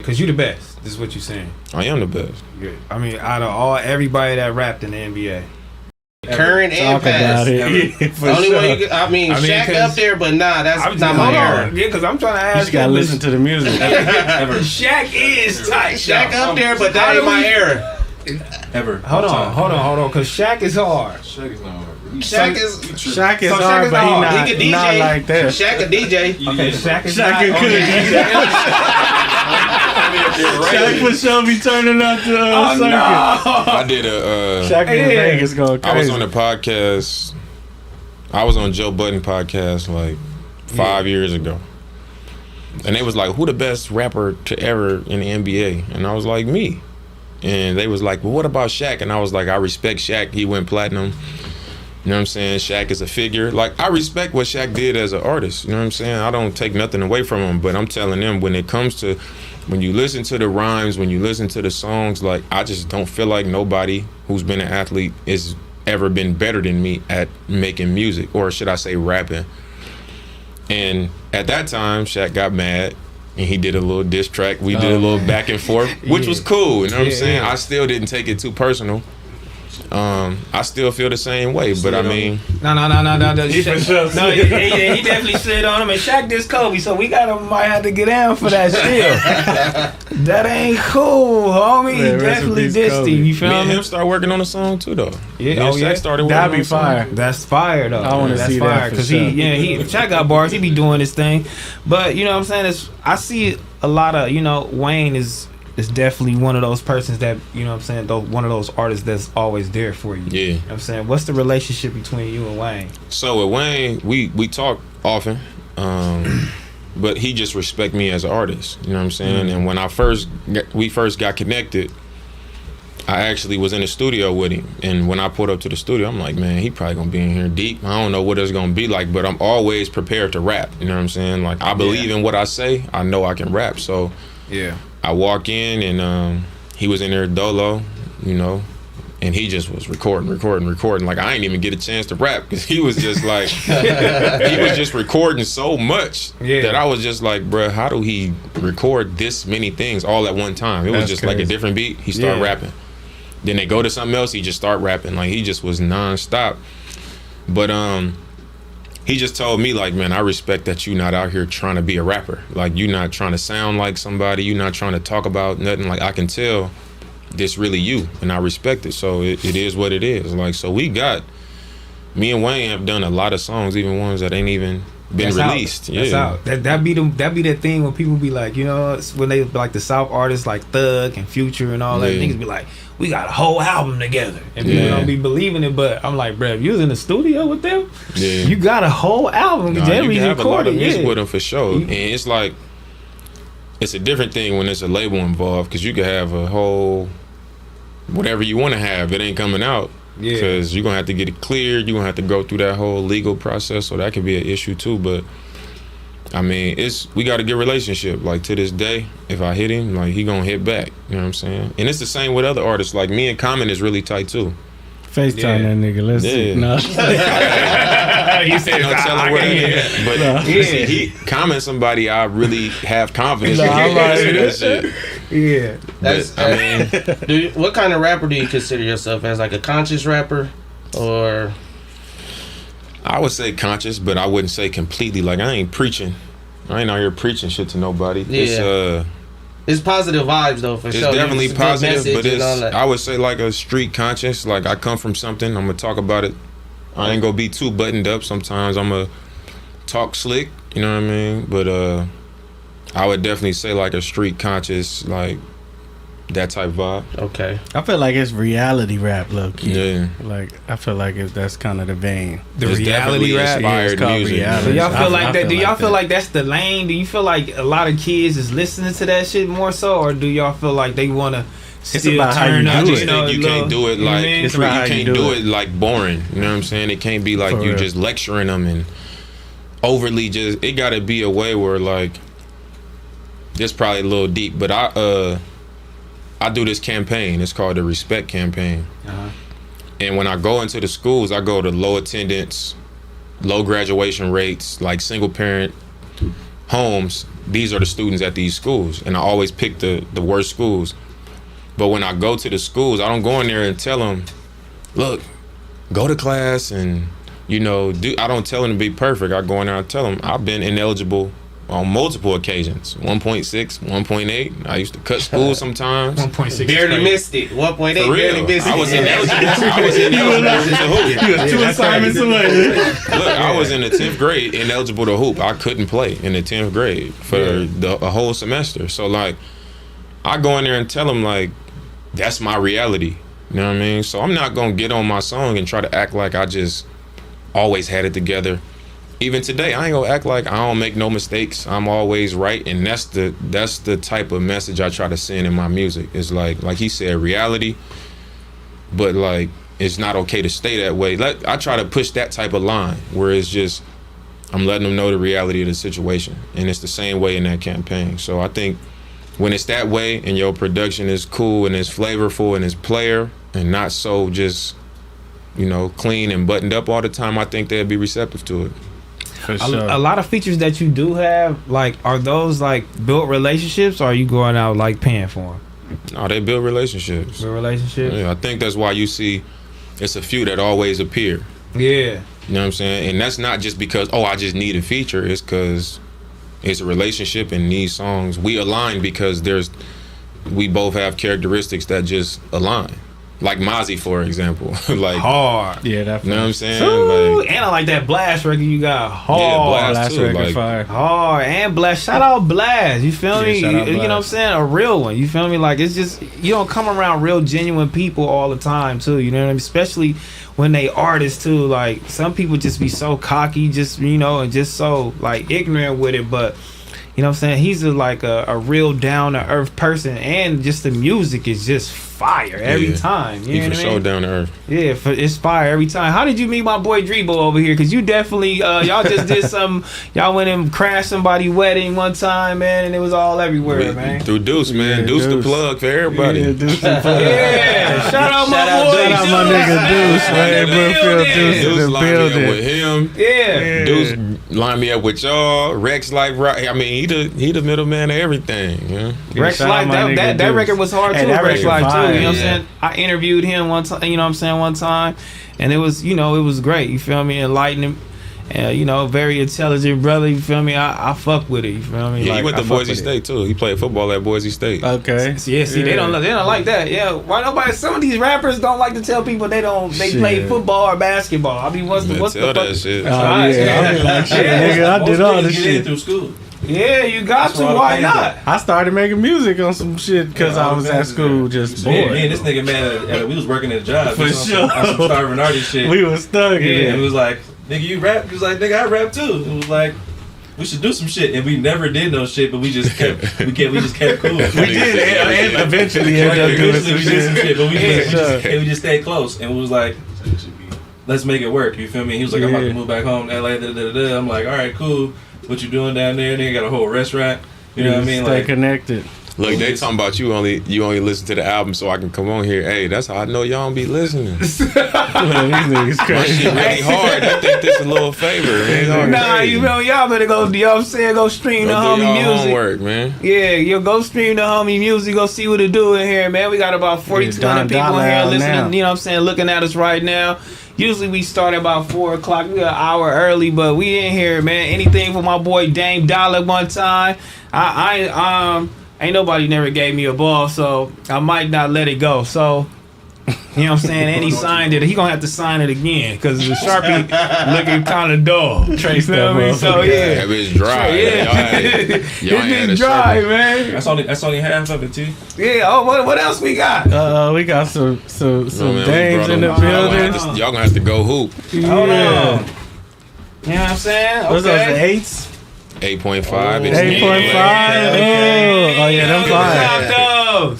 Cause you the best. This is what you're saying. I am the best. Good. I mean, out of everybody that rapped in the NBA. Current and past. Only way you could, I mean Shaq up there, but nah, that's not my era. Yeah, because I'm trying to ask. You just gotta listen to the music. Shaq is tight. Shaq up there, but that ain't my era. Hold on, because Shaq is hard. Shaq is not hard. Shaq is hard, but he can DJ. not like that. Shaq a DJ. Okay, Shaq is Shaq not. could Shaq for sure be turning up to circuit. No. I did a. Shaq in Vegas going crazy. I was on a podcast. I was on Joe Budden podcast like 5 years ago, and they was like, "Who the best rapper to ever in the NBA?" And I was like, "Me." And they was like, "Well, what about Shaq?" And I was like, "I respect Shaq. He went platinum. You know what I'm saying? Shaq is a figure. Like, I respect what Shaq did as an artist. You know what I'm saying? I don't take nothing away from him, but I'm telling them when it comes to, when you listen to the rhymes, when you listen to the songs, like, I just don't feel like nobody who's been an athlete has ever been better than me at making music, or should I say rapping." And at that time, Shaq got mad. And he did a little diss track. We did a little back and forth, which was cool. You know what I'm saying? I still didn't take it too personal. I still feel the same way, but I mean, no. He definitely slid on him, and Shaq dissed Kobe, so we might have to get down for that still. That ain't cool, homie. He definitely dissed him. You feel me? And him start working on a song too, though. Yeah, Shaq started working That'd on be fire. That's fire though. I want to see that because sure. Shaq got bars. He be doing his thing, but you know what I'm saying? I see a lot of Wayne is definitely one of those persons that, you know what I'm saying, one of those artists that's always there for you. Yeah. You know what I'm saying? What's the relationship between you and Wayne? So with Wayne, we talk often, but he just respect me as an artist. You know what I'm saying? Mm-hmm. And when we first got connected, I actually was in the studio with him. And when I pulled up to the studio, I'm like, man, he probably gonna be in here deep. I don't know what it's gonna be like, but I'm always prepared to rap. You know what I'm saying? Like, I believe in what I say. I know I can rap. So yeah, I walk in and he was in there dolo, and he just was recording. Like, I ain't even get a chance to rap because he was just like, he was just recording so much that I was just like, bruh, how do he record this many things all at one time? It was just crazy. Like a different beat. He started rapping. Then they go to something else, he just start rapping. Like, he just was nonstop. But he just told me, like, man, I respect that you not out here trying to be a rapper. Like, you not trying to sound like somebody. You not trying to talk about nothing. Like, I can tell this really you, and I respect it. So it is what it is. Like, so me and Wayne have done a lot of songs, even ones that ain't even been released. That's out. That be that thing when people be like, when they like the South artists like Thug and Future and all that, niggas be like, we got a whole album together, and people don't be believing it. But I'm like, bro, if you was in the studio with them, you got a whole album. You can have a lot of music with them for sure. And it's like, it's a different thing when there's a label involved, because you can have a whole whatever you want to have, it ain't coming out. Because you're gonna have to get it cleared. You're gonna have to go through that whole legal process, so that could be an issue too. But I mean, we got a good relationship. Like, to this day, if I hit him, like, he gonna hit back. You know what I'm saying? And it's the same with other artists. Like, me and Common is really tight too. FaceTime that nigga. Let's see. No. You said no telling what it is. But he Common somebody I really have confidence in. That shit. Yeah. That's, what kind of rapper do you consider yourself as? Like a conscious rapper, or? I would say conscious, but I wouldn't say completely. Like, I ain't preaching. I ain't out here preaching shit to nobody. Yeah. It's positive vibes though, for sure. It's definitely positive, but I would say like a street conscious. Like, I come from something, I'm gonna talk about it. I ain't gonna be too buttoned up. Sometimes I'm gonna talk slick, you know what I mean? But I would definitely say like a street conscious, like that type vibe. Okay. I feel like it's reality rap, low key. Yeah. Like, I feel like that's kind of the vein. The reality rap inspired music. Reality. So y'all feel like that? Do y'all feel like that's the lane? Do you feel like a lot of kids is listening to that shit more so, or do y'all feel like they want to still about how turn you up? do I just think you can't do it like It's about how you can't do it like boring. You know what I'm saying? It can't be like For you real. just lecturing them and overly just. It got to be a way where, like, this probably a little deep, but I do this campaign. It's called the Respect Campaign. And when I go into the schools, I go to low attendance, low graduation rates, like single parent homes, these are the students at these schools, and I always pick the worst schools. But when I go to the schools, I don't go in there and tell them, look, go to class and, you know, I don't tell them to be perfect. I go in there and tell them I've been ineligible on multiple occasions. 1.6, 1.8. I used to cut school sometimes. 1.6. Barely missed it. 1.8. Barely missed it. I was ineligible to hoop. You was 2 assignments away. Look, I was in the 10th grade ineligible to hoop. I couldn't play in the 10th grade for a whole semester. So, like, I go in there and tell them, like, that's my reality. You know what I mean? So I'm not going to get on my song and try to act like I just always had it together. Even today, I ain't gonna act like I don't make no mistakes. I'm always right, and that's the type of message I try to send in my music. It's like he said, reality, but like it's not okay to stay that way. I try to push that type of line where it's just I'm letting them know the reality of the situation, and it's the same way in that campaign. So I think when it's that way and your production is cool and it's flavorful and it's player and not so just, you know, clean and buttoned up all the time, I think they'd be receptive to it. For sure. A lot of features that you do have, like, are those like built relationships, or are you going out like paying for them? No, they build relationships. Build relationships? Yeah, I think that's why you see it's a few that always appear. Yeah. You know what I'm saying? And that's not just because, I just need a feature. It's because it's a relationship, and these songs, we align because we both have characteristics that just align. Like Mozzie, for example. Like hard. Yeah, definitely. You know what I'm saying? Like, and I like that Blast record you got. Hard. Yeah, Blast too. Record fire. Hard. And Blast. Shout out Blast. You feel me? You know what I'm saying? A real one. You feel me? Like, it's just, you don't come around real genuine people all the time too. You know what I mean? Especially when they artists too. Like, some people just be so cocky, just, you know, and just so like ignorant with it. But you know what I'm saying? He's a real down to earth person, and just the music is just fire every time. You know what I mean? So down to earth. Yeah, it's fire every time. How did you meet my boy Drebo over here? Because you definitely, y'all just did some, y'all went and crashed somebody's wedding one time, man, and it was all everywhere, man. Through Deuce, man. Yeah, Deuce the plug for everybody. Yeah, Deuce the plug. Yeah, shout out my boy. Shout out my nigga Deuce, man. Brookfield Deuce in the lined me building. up with him. Yeah. Deuce lined me up with y'all. Rex Life, I mean, he the middleman of everything. Yeah. Rex Life, that record was hard too. Rex Life too. You know what I'm saying? I interviewed him one time. You know what I'm saying? One time, and it was, you know, it was great. You feel me? Enlightening. You know, very intelligent brother. You feel me? I fuck with it. You feel me? Yeah, like, he went to Boise State too. He played football at Boise State. Okay. Yeah, see, they don't like that. Yeah, why nobody? Some of these rappers don't like to tell people they play football or basketball. I mean, what's the fuck? That shit. Oh, yeah. I like shit, nigga. I did all this shit through school. Yeah, you got to. Why not? I started making music on some shit because I was at school just bored. Me and this nigga, man, we was working at a job. For sure. On some starving artist shit. We was stuck. Yeah, and it was like, nigga, you rap? He was like, nigga, I rap too. It was like, we should do some shit, and we never did no shit, but we just kept cool. We did, and eventually ended up doing some shit. But we just stayed close, and we was like, let's make it work. You feel me? He was like, I'm about to move back home to LA. I'm like, all right, cool. What you doing down there? They got a whole restaurant. You know what I mean? Stay connected. Look, they talking about you only listen to the album so I can come on here. Hey, that's how I know y'all don't be listening. These niggas My crazy. shit really hard. I think this is a little favor, man. Nah, you know, y'all better go, you know what I'm saying? Go stream the homie music. Homework, man. Yeah, you go stream the homie music. Go see what it do in here, man. We got about 4,200 people in here listening. You know what I'm saying? Looking at us right now. Usually we start at about 4 o'clock. We got an hour early, but we in here, man. Anything for my boy Dame Dollar one time. Ain't nobody never gave me a ball, so I might not let it go. So, you know what I'm saying? And he signed it. He gonna have to sign it again because the Sharpie looking kind of dull. Trace that, that, so yeah. That bitch dry. Y'all ain't dry, man. That's only half of it too. Yeah. Oh, what else we got? We got some man, dames in the building. Y'all gonna have to go hoop. Hold on. You know what I'm saying? What's those, the Okay. 8s? 8.5. 8.5. Oh yeah, them fire. Those.